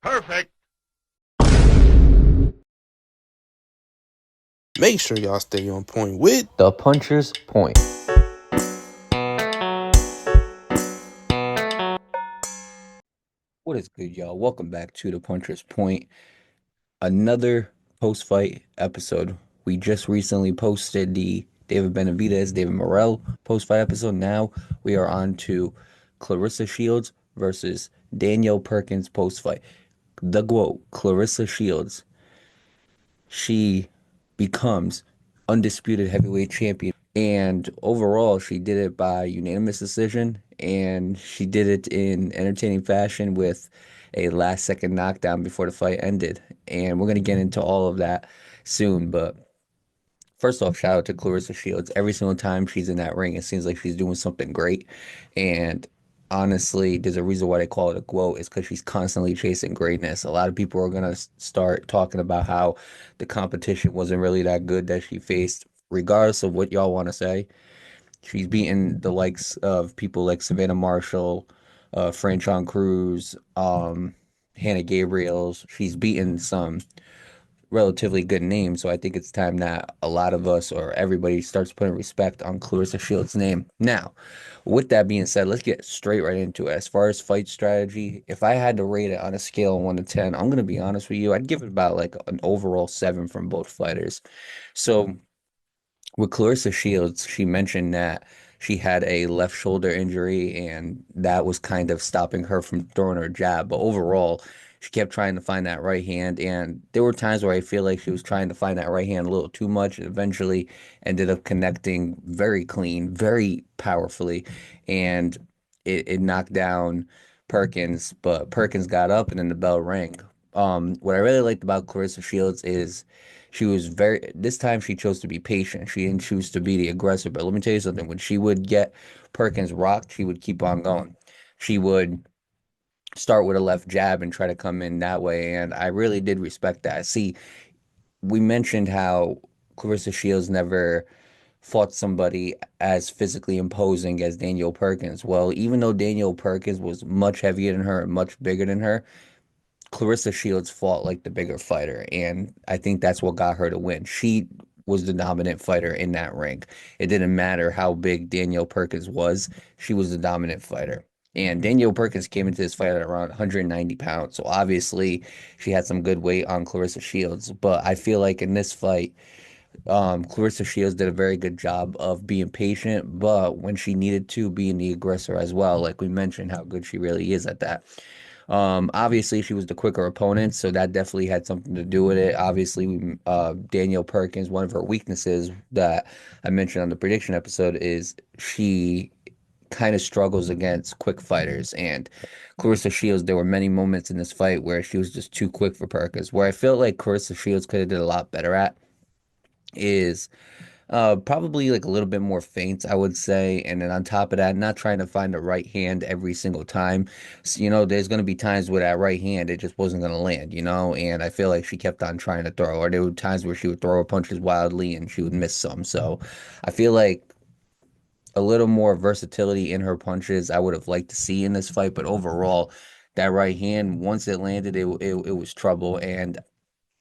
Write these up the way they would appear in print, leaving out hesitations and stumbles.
Perfect. Make sure y'all stay on point with The Puncher's Point. What is good, y'all? Welcome back to The Puncher's Point. Another post-fight episode. We just recently posted the David Benavidez, David Morrell post-fight episode. Now we are on to Claressa Shields versus Danielle Perkins post-fight. The GWOAT, Claressa Shields. She becomes undisputed heavyweight champion. And overall, she did it by unanimous decision, and she did it in entertaining fashion with a last second knockdown before the fight ended. And we're going to get into all of that soon. But first off, shout out to Claressa Shields. Every single time she's in that ring, it seems like she's doing something great. And honestly, there's a reason why they call it a GWOAT. It's because she's constantly chasing greatness. A lot of people are gonna start talking about how the competition wasn't really that good that she faced. Regardless of what y'all want to say, she's beaten the likes of people like Savannah Marshall, Franchon Cruz, Hannah Gabriels. She's beaten some relatively good name. So I think it's time that a lot of us or everybody starts putting respect on Claressa Shields' name. Now, with that being said, let's get straight right into it. As far as fight strategy, if I had to rate it on a scale of 1 to 10, I'm going to be honest with you, I'd give it about like an overall 7 from both fighters. So with Claressa Shields, she mentioned that she had a left shoulder injury and that was kind of stopping her from throwing her jab. But overall, she kept trying to find that right hand. And there were times where I feel like she was trying to find that right hand a little too much and eventually ended up connecting very clean, very powerfully. And it knocked down Perkins, but Perkins got up and then the bell rang. What I really liked about Claressa Shields is she was very, this time she chose to be patient. She didn't choose to be the aggressor. But let me tell you something, when she would get Perkins rocked, she would keep on going. She would start with a left jab and try to come in that way. And I really did respect that. See, we mentioned how Claressa Shields never fought somebody as physically imposing as Danielle Perkins. Well, even though Danielle Perkins was much heavier than her and much bigger than her, Claressa Shields fought like the bigger fighter, and I think that's what got her to win. She was the dominant fighter in that ring. It didn't matter how big Danielle Perkins was, she was the dominant fighter. And Danielle Perkins came into this fight at around 190 pounds. So obviously she had some good weight on Claressa Shields. But I feel like in this fight, Claressa Shields did a very good job of being patient, but when she needed to, being the aggressor as well. Like we mentioned, how good she really is at that. Obviously, she was the quicker opponent, so that definitely had something to do with it. Obviously, Danielle Perkins, one of her weaknesses that I mentioned on the prediction episode is she kind of struggles against quick fighters. And Claressa Shields, there were many moments in this fight where she was just too quick for Perkins. Where I felt like Claressa Shields could have did a lot better at is probably like a little bit more faint, I would say. And then on top of that, not trying to find the right hand every single time. So, there's going to be times where that right hand, it just wasn't going to land. And I feel like she kept on trying to throw, or there were times where she would throw her punches wildly and she would miss some. So I feel like a little more versatility in her punches I would have liked to see in this fight. But overall, that right hand, once it landed, it was trouble. And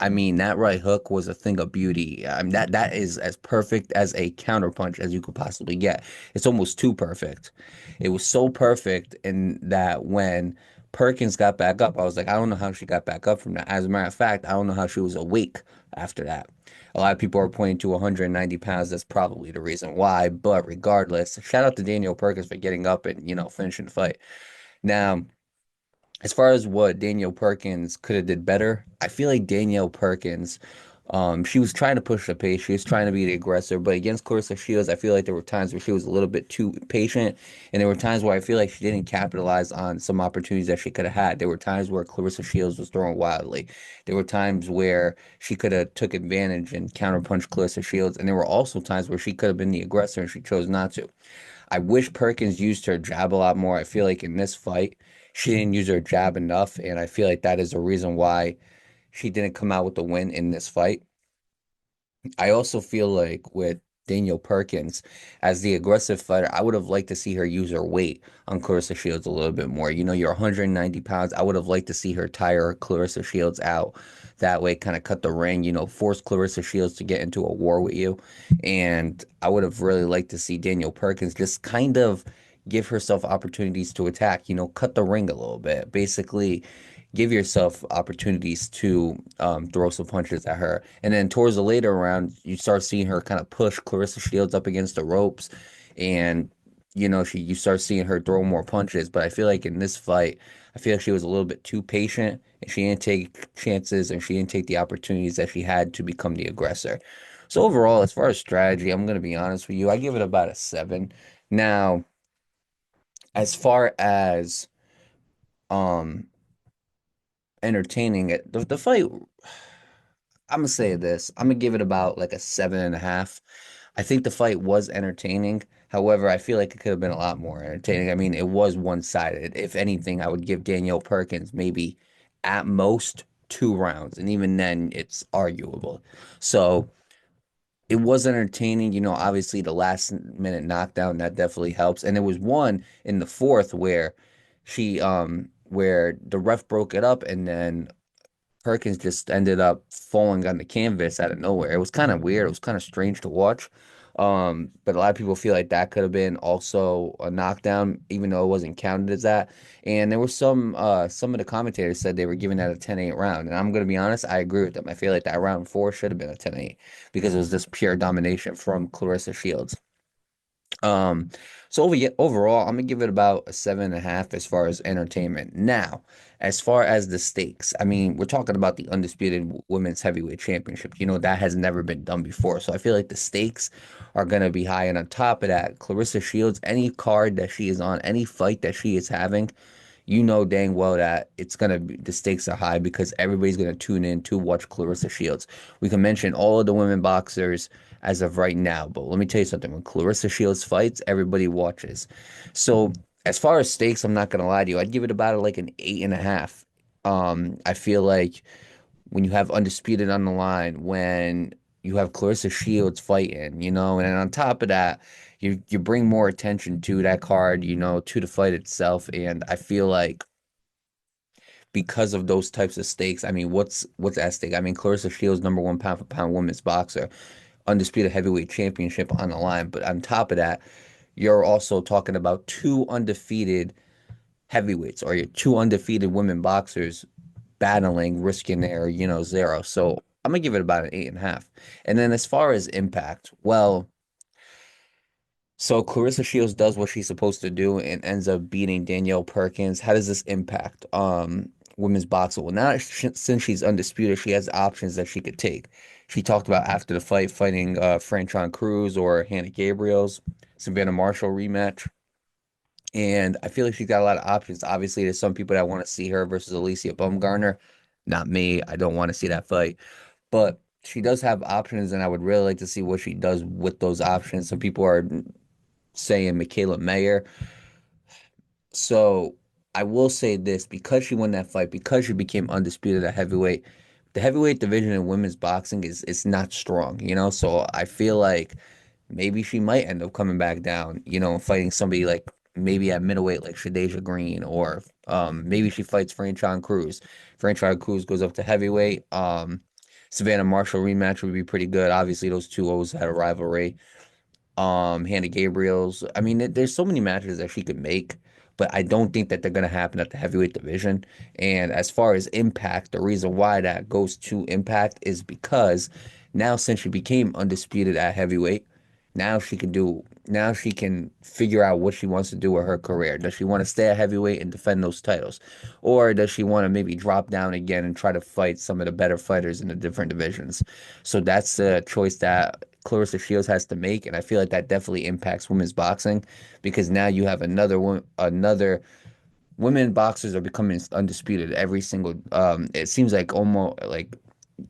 I mean, that right hook was a thing of beauty. I mean, that is as perfect as a counterpunch as you could possibly get. It's almost too perfect. It was so perfect in that when Perkins got back up, I was like, I don't know how she got back up from that. As a matter of fact, I don't know how she was awake after that. A lot of people are pointing to 190 pounds. That's probably the reason why. But regardless, shout out to Daniel Perkins for getting up and, finishing the fight. Now, as far as what Danielle Perkins could have did better, I feel like Danielle Perkins, she was trying to push the pace. She was trying to be the aggressor, but against Claressa Shields, I feel like there were times where she was a little bit too patient, and there were times where I feel like she didn't capitalize on some opportunities that she could have had. There were times where Claressa Shields was throwing wildly. There were times where she could have took advantage and counterpunched Claressa Shields, and there were also times where she could have been the aggressor and she chose not to. I wish Perkins used her jab a lot more. I feel like in this fight, she didn't use her jab enough, and I feel like that is the reason why she didn't come out with the win in this fight. I also feel like with Danielle Perkins as the aggressive fighter. I would have liked to see her use her weight on Claressa Shields a little bit more. You know, you're 190 pounds. I would have liked to see her tire Claressa Shields out. That way, kind of cut the ring, you know, force Claressa Shields to get into a war with you. And I would have really liked to see Danielle Perkins just kind of give herself opportunities to attack, you know, cut the ring a little bit. Basically, give yourself opportunities to throw some punches at her. And then towards the later round, you start seeing her kind of push Claressa Shields up against the ropes, and you know you start seeing her throw more punches. But I feel like in this fight, I feel like she was a little bit too patient, and she didn't take chances, and she didn't take the opportunities that she had to become the aggressor. So overall, as far as strategy, I'm gonna be honest with you, I give it about a 7. Now, as far as um entertaining it, the fight, I'm gonna say this. I'm gonna give it about like a 7.5. I think the fight was entertaining. However, I feel like it could have been a lot more entertaining. I mean, it was one-sided. If anything, I would give Danielle Perkins maybe at most 2 rounds, and even then, it's arguable. So it was entertaining. You know, obviously the last minute knockdown that definitely helps, and there was one in the fourth where where the ref broke it up, and then Perkins just ended up falling on the canvas out of nowhere. It was kind of weird. It was kind of strange to watch. But a lot of people feel like that could have been also a knockdown, even though it wasn't counted as that. And there were some of the commentators said they were giving that a 10-8 round. And I'm gonna be honest, I agree with them. I feel like that round four should have been a 10-8 because it was just pure domination from Claressa Shields. Um, so overall, I'm gonna give it about a 7.5 as far as entertainment. Now, as far as the stakes, I mean, we're talking about the undisputed women's heavyweight championship. You know, that has never been done before. So I feel like the stakes are gonna be high. And on top of that, Claressa Shields, any card that she is on, any fight that she is having, you know dang well that it's gonna be the stakes are high because everybody's gonna tune in to watch Claressa Shields. We can mention all of the women boxers as of right now, but let me tell you something. When Claressa Shields fights, everybody watches. So as far as stakes, I'm not gonna lie to you. I'd give it about like an 8.5. I feel like when you have Undisputed on the line, when you have Claressa Shields fighting, you know, and then on top of that, you bring more attention to that card, you know, to the fight itself. And I feel like because of those types of stakes, I mean, what's at stake? I mean, Claressa Shields, number one pound for pound women's boxer, undisputed heavyweight championship on the line. But on top of that, you're also talking about two undefeated heavyweights or your two undefeated women boxers battling, risking their, you know, zero. So I'm gonna give it about an 8.5. And then as far as impact, well, so Claressa Shields does what she's supposed to do and ends up beating Danielle Perkins. How does this impact women's boxing? Well, now since she's undisputed, she has options that she could take. She talked about after the fight fighting Franchon Cruz or Hannah Gabriel's Savannah Marshall rematch. And I feel like she's got a lot of options. Obviously, there's some people that want to see her versus Alicia Baumgartner. Not me. I don't want to see that fight. But she does have options, and I would really like to see what she does with those options. Some people are saying Michaela Mayer. So I will say this, because she won that fight, because she became undisputed at heavyweight, the heavyweight division in women's boxing is not strong, you know? So I feel like maybe she might end up coming back down, you know, fighting somebody like maybe at middleweight like Shadeja Green, or maybe she fights Franchon Cruz. Franchon Cruz goes up to heavyweight. Savannah Marshall rematch would be pretty good. Obviously, those two always had a rivalry. Hannah Gabriel's. I mean, there's so many matches that she could make, but I don't think that they're gonna happen at the heavyweight division. And as far as Impact, the reason why that goes to Impact is because now since she became undisputed at heavyweight, now she can figure out what she wants to do with her career. Does she want to stay at heavyweight and defend those titles? Or does she want to maybe drop down again and try to fight some of the better fighters in the different divisions? So that's the choice that Claressa Shields has to make, and I feel like that definitely impacts women's boxing because now you have another women boxers are becoming undisputed every single. It seems like almost like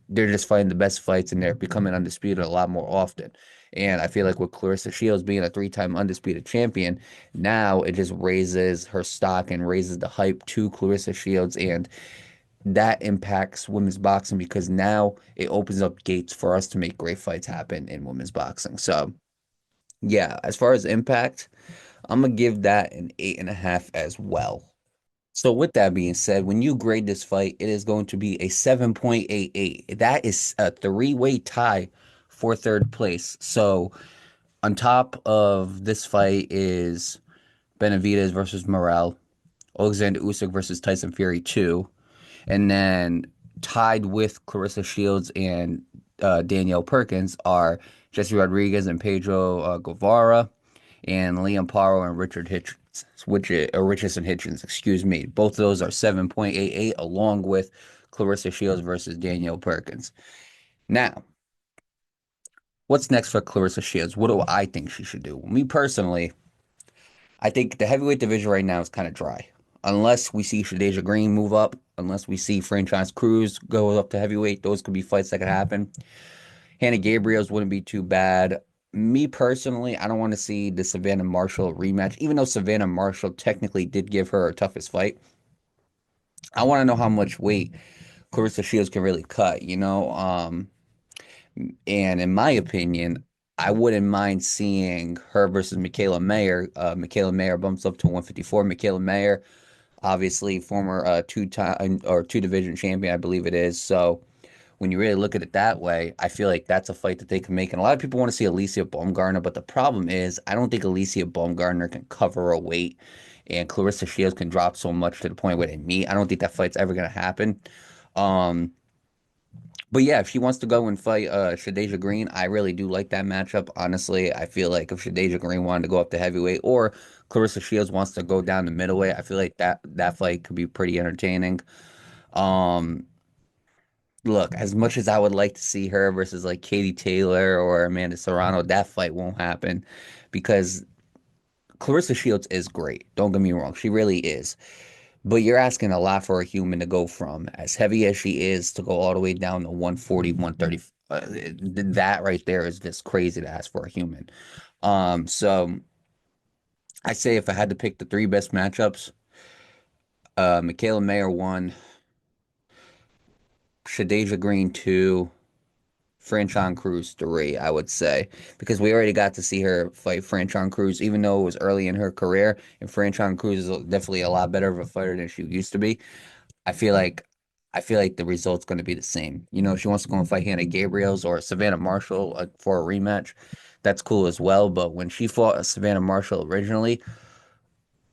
they're just fighting the best fights and they're becoming undisputed a lot more often. And I feel like with Claressa Shields being a three-time undisputed champion, now it just raises her stock and raises the hype to Claressa Shields, and that impacts women's boxing because now it opens up gates for us to make great fights happen in women's boxing. So Yeah, as far as impact, I'm gonna give that an 8.5 as well. So with that being said, when you grade this fight, it is going to be a 7.88. That is a three-way tie for third place. So on top of this fight is Benavidez versus Morrell, Alexander Usyk versus Tyson Fury 2, and then tied with Claressa Shields and Danielle Perkins are Jesse Rodriguez and Pedro Guevara, and Liam Paro and Richard Hitchens, Richardson Hitchens, excuse me. Both of those are 7.88, along with Claressa Shields versus Danielle Perkins. Now, what's next for Claressa Shields? What do I think she should do? Me personally, I think the heavyweight division right now is kind of dry. Unless we see Shadeja Green move up, unless we see Franchise Cruz go up to heavyweight, those could be fights that could happen. Hannah Gabriel's wouldn't be too bad. Me personally, I don't want to see the Savannah Marshall rematch, even though Savannah Marshall technically did give her her toughest fight. I want to know how much weight Claressa Shields can really cut, you know? And in my opinion, I wouldn't mind seeing her versus Michaela Mayer. Michaela Mayer bumps up to 154. Michaela Mayer, obviously former two-time or two-division champion, I believe it is. So when you really look at it that way, I feel like that's a fight that they can make. And a lot of people want to see Alicia Baumgartner, but the problem is I don't think Alicia Baumgartner can cover her weight, and Claressa Shields can drop so much to the point where they meet. I don't think that fight's ever going to happen. Um, but yeah, if she wants to go and fight Shadeja Green, I really do like that matchup. Honestly, I feel like if Shadeja Green wanted to go up to heavyweight or Claressa Shields wants to go down to middleweight, I feel like that fight could be pretty entertaining. Um, Look, as much as I would like to see her versus like Katie Taylor or Amanda Serrano, that fight won't happen because Claressa Shields is great. Don't get me wrong, she really is. But you're asking a lot for a human to go from as heavy as she is to go all the way down to 140, 130. That right there is just crazy to ask for a human. So I say if I had to pick the three best matchups, Michaela Mayer 1, Shadeja Green 2, Franchon Cruz 3, I would say, because we already got to see her fight Franchon Cruz, even though it was early in her career, and Franchon Cruz is definitely a lot better of a fighter than she used to be. I feel like I feel like the result's going to be the same. You know, if she wants to go and fight Hannah Gabriels or Savannah Marshall for a rematch, that's cool as well. But when she fought Savannah Marshall originally,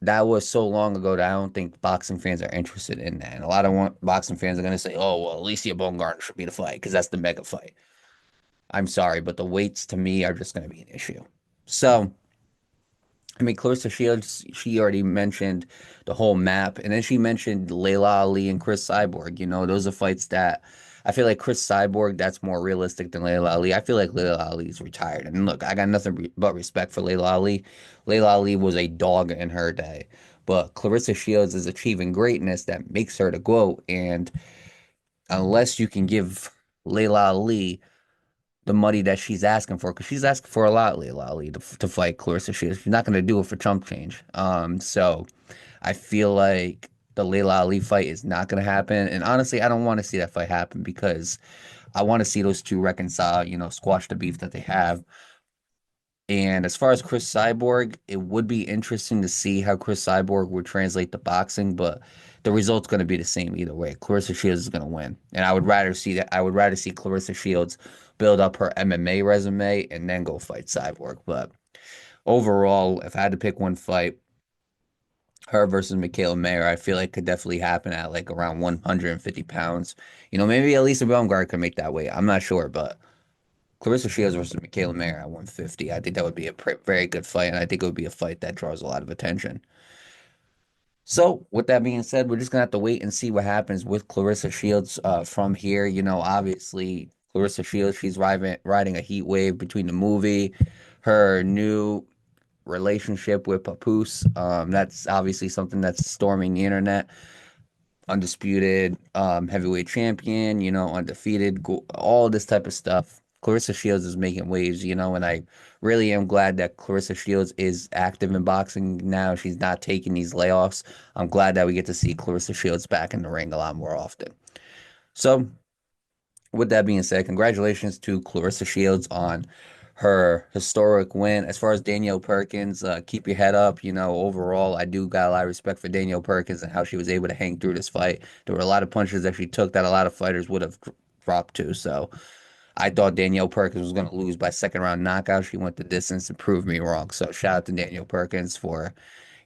that was so long ago that I don't think boxing fans are interested in that. And a lot of boxing fans are going to say, "Oh, well, Alicia Baumgartner should be the fight because that's the mega fight." I'm sorry, but the weights to me are just going to be an issue. So, I mean, Claressa Shields, she already mentioned the whole map, and then she mentioned Layla Ali and Chris Cyborg. You know, those are fights that I feel like Chris Cyborg, that's more realistic than Layla Ali. I feel like Layla Ali is retired. And look, I got nothing but respect for Layla Ali. Layla Ali was a dog in her day, but Claressa Shields is achieving greatness that makes her the GWOAT. And unless you can give Layla Ali the money that she's asking for, because she's asking for a lot, Layla Ali, to fight Claressa Shields. She's not going to do it for chump change. So I feel like the Layla Ali fight is not going to happen. And honestly, I don't want to see that fight happen because I want to see those two reconcile, you know, squash the beef that they have. And as far as Chris Cyborg, it would be interesting to see how Chris Cyborg would translate to boxing, but the result's going to be the same either way. Claressa Shields is going to win, and I would rather see that. I would rather see Claressa Shields build up her MMA resume and then go fight Cyborg. But overall, if I had to pick one fight, her versus Michaela Mayer, I feel like could definitely happen at like around 150 pounds. You know, maybe Elisa Baumgart could make that weight. I'm not sure, but Claressa Shields versus Michaela Mayer at 150. I think that would be a very good fight, and I think it would be a fight that draws a lot of attention. So, with that being said, we're just gonna have to wait and see what happens with Claressa Shields from here. You know, obviously, Claressa Shields, she's riding a heat wave between the movie, her new relationship with Papoose. That's obviously something that's storming the internet. Undisputed heavyweight champion, you know, undefeated, all this type of stuff. Claressa Shields is making waves, you know, and I really am glad that Claressa Shields is active in boxing now. She's not taking these layoffs. I'm glad that we get to see Claressa Shields back in the ring a lot more often. So, with that being said, congratulations to Claressa Shields on her historic win. As far as Danielle Perkins, keep your head up. Overall, I do got a lot of respect for Danielle Perkins and how she was able to hang through this fight. There were a lot of punches that she took that a lot of fighters would have dropped to. So I thought Danielle Perkins was going to lose by second round knockout. She went the distance and proved me wrong. So shout out to Danielle Perkins for,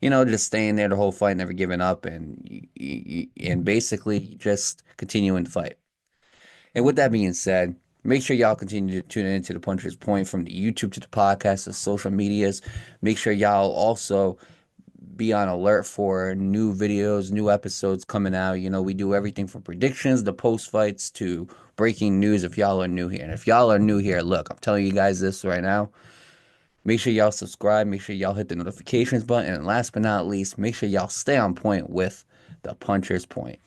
just staying there the whole fight, never giving up, and basically just continuing to fight. And with that being said, make sure y'all continue to tune into the Puncher's Point from the YouTube to the podcast, the social medias. Make sure y'all also be on alert for new videos, new episodes coming out. We do everything from predictions to post fights to breaking news if y'all are new here. And if y'all are new here, look, I'm telling you guys this right now. Make sure y'all subscribe. Make sure y'all hit the notifications button. And last but not least, make sure y'all stay on point with the Puncher's Point.